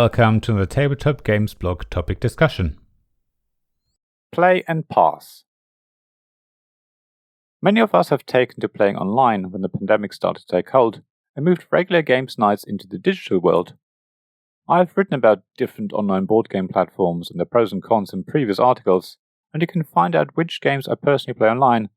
welcome to the Tabletop Games blog topic discussion. Play and pass. Many of us have taken to playing online when the pandemic started to take hold and moved regular games nights into the digital world. I've written about different online board game platforms and their pros and cons in previous articles, and you can find out which games I personally play online.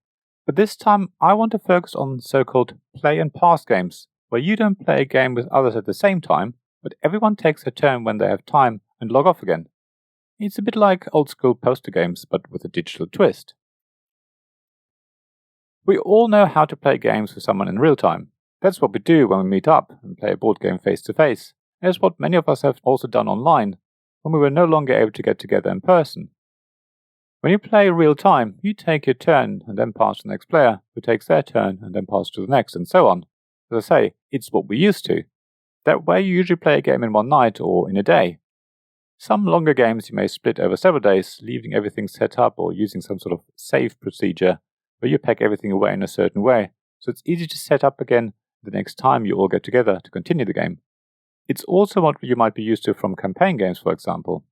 But this time I want to focus on so-called play and pass games, where you don't play a game with others at the same time, but everyone takes a turn when they have time and log off again. It's a bit like old-school poster games, but with a digital twist. We all know how to play games with someone in real time. That's what we do when we meet up and play a board game face-to-face. It's what many of us have also done online, when we were no longer able to get together in person. When you play real time, you take your turn and then pass to the next player, who takes their turn and then pass to the next, and so on. As I say, it's what we used to. That way you usually play a game in one night or in a day. Some longer games you may split over several days, leaving everything set up or using some sort of save procedure where you pack everything away in a certain way, so it's easy to set up again the next time you all get together to continue the game. It's also what you might be used to from campaign games, for example.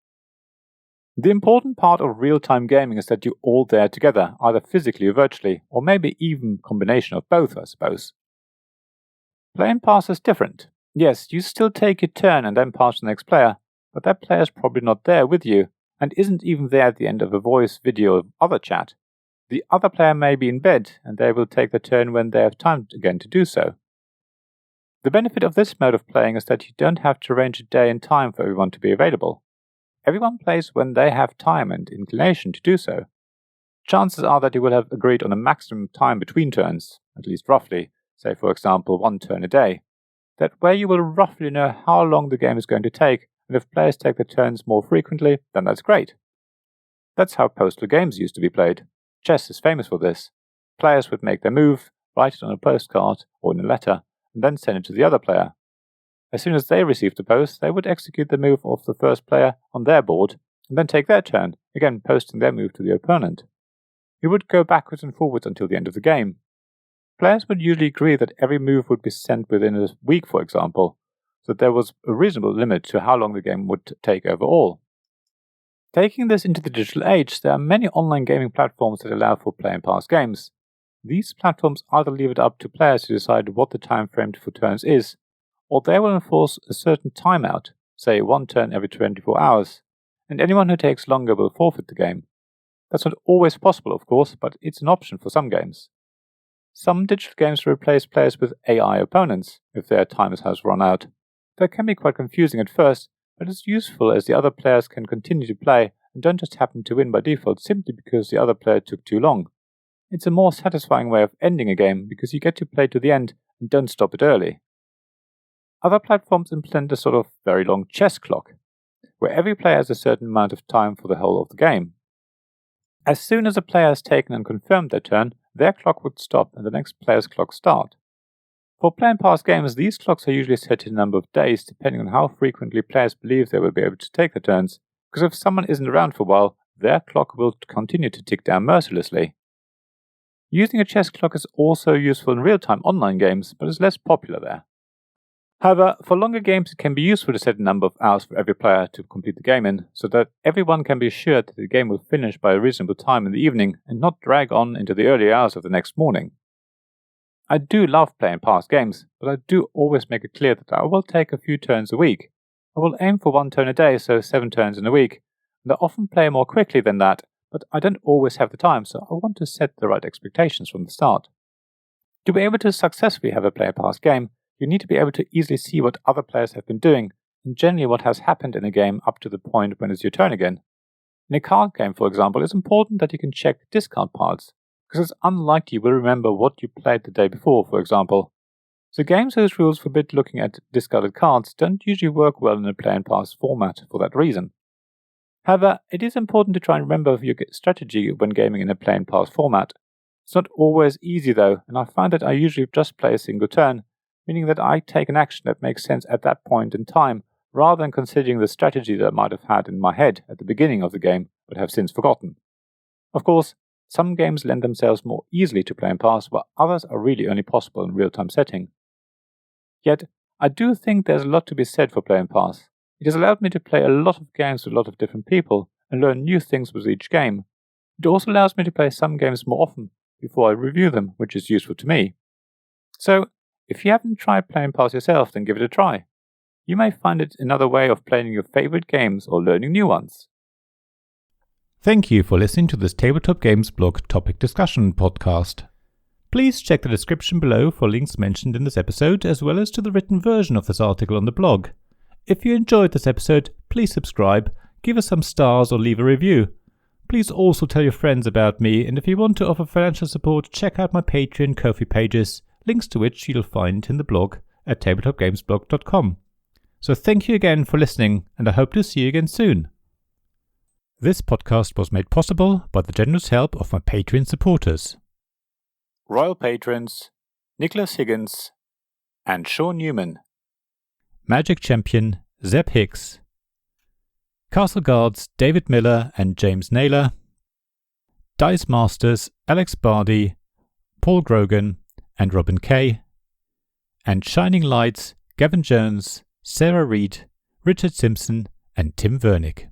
The important part of real-time gaming is that you're all there together, either physically or virtually, or maybe even a combination of both, I suppose. Play and pass is different. Yes, you still take your turn and then pass to the next player, but that player is probably not there with you, and isn't even there at the end of a voice, video, or other chat. The other player may be in bed, and they will take their turn when they have time again to do so. The benefit of this mode of playing is that you don't have to arrange a day and time for everyone to be available. Everyone plays when they have time and inclination to do so. Chances are that you will have agreed on a maximum time between turns, at least roughly, say for example 1 turn a day. That way you will roughly know how long the game is going to take, and if players take their turns more frequently, then that's great. That's how postal games used to be played. Chess is famous for this. Players would make their move, write it on a postcard or in a letter, and then send it to the other player. As soon as they received the post, they would execute the move of the first player on their board, and then take their turn, again posting their move to the opponent. You would go backwards and forwards until the end of the game. Players would usually agree that every move would be sent within a week, for example, so there was a reasonable limit to how long the game would take overall. Taking this into the digital age, there are many online gaming platforms that allow for play and pass games. These platforms either leave it up to players to decide what the time frame for turns is, or they will enforce a certain timeout, say 1 turn every 24 hours, and anyone who takes longer will forfeit the game. That's not always possible, of course, but it's an option for some games. Some digital games replace players with AI opponents if their time has run out. That can be quite confusing at first, but it's useful as the other players can continue to play and don't just happen to win by default simply because the other player took too long. It's a more satisfying way of ending a game because you get to play to the end and don't stop it early. Other platforms implement a sort of very long chess clock, where every player has a certain amount of time for the whole of the game. As soon as a player has taken and confirmed their turn, their clock would stop and the next player's clock start. For play and pass games, these clocks are usually set to a number of days depending on how frequently players believe they will be able to take their turns, because if someone isn't around for a while, their clock will continue to tick down mercilessly. Using a chess clock is also useful in real-time online games, but is less popular there. However, for longer games it can be useful to set a number of hours for every player to complete the game in, so that everyone can be assured that the game will finish by a reasonable time in the evening and not drag on into the early hours of the next morning. I do love play and pass games, but I do always make it clear that I will take a few turns a week. I will aim for 1 turn a day, so 7 turns in a week, and I often play more quickly than that, but I don't always have the time, so I want to set the right expectations from the start. To be able to successfully have a play and pass game, you need to be able to easily see what other players have been doing, and generally what has happened in a game up to the point when it's your turn again. In a card game, for example, it's important that you can check discard piles, because it's unlikely you will remember what you played the day before, for example. So games whose rules forbid looking at discarded cards don't usually work well in a play and pass format for that reason. However, it is important to try and remember your strategy when gaming in a play and pass format. It's not always easy though, and I find that I usually just play a single turn, meaning that I take an action that makes sense at that point in time, rather than considering the strategy that I might have had in my head at the beginning of the game, but have since forgotten. Of course, some games lend themselves more easily to play and pass, while others are really only possible in real-time setting. Yet, I do think there's a lot to be said for play and pass. It has allowed me to play a lot of games with a lot of different people and learn new things with each game. It also allows me to play some games more often before I review them, which is useful to me. So, if you haven't tried playing Past yourself, then give it a try. You may find it another way of playing your favorite games or learning new ones. Thank you for listening to this Tabletop Games blog topic discussion podcast. Please check the description below for links mentioned in this episode, as well as to the written version of this article on the blog. If you enjoyed this episode, please subscribe, give us some stars or leave a review. Please also tell your friends about me, and if you want to offer financial support, check out my Patreon and Ko-fi pages, links to which you'll find in the blog at tabletopgamesblog.com. So thank you again for listening, and I hope to see you again soon. This podcast was made possible by the generous help of my Patreon supporters. Royal Patrons, Nicholas Higgins and Sean Newman. Magic Champion Zeb Hicks. Castle Guards David Miller and James Naylor. Dice Masters Alex Bardi, Paul Grogan and Robin Kay. And Shining Lights Gavin Jones, Sarah Reed, Richard Simpson and Tim Vernick.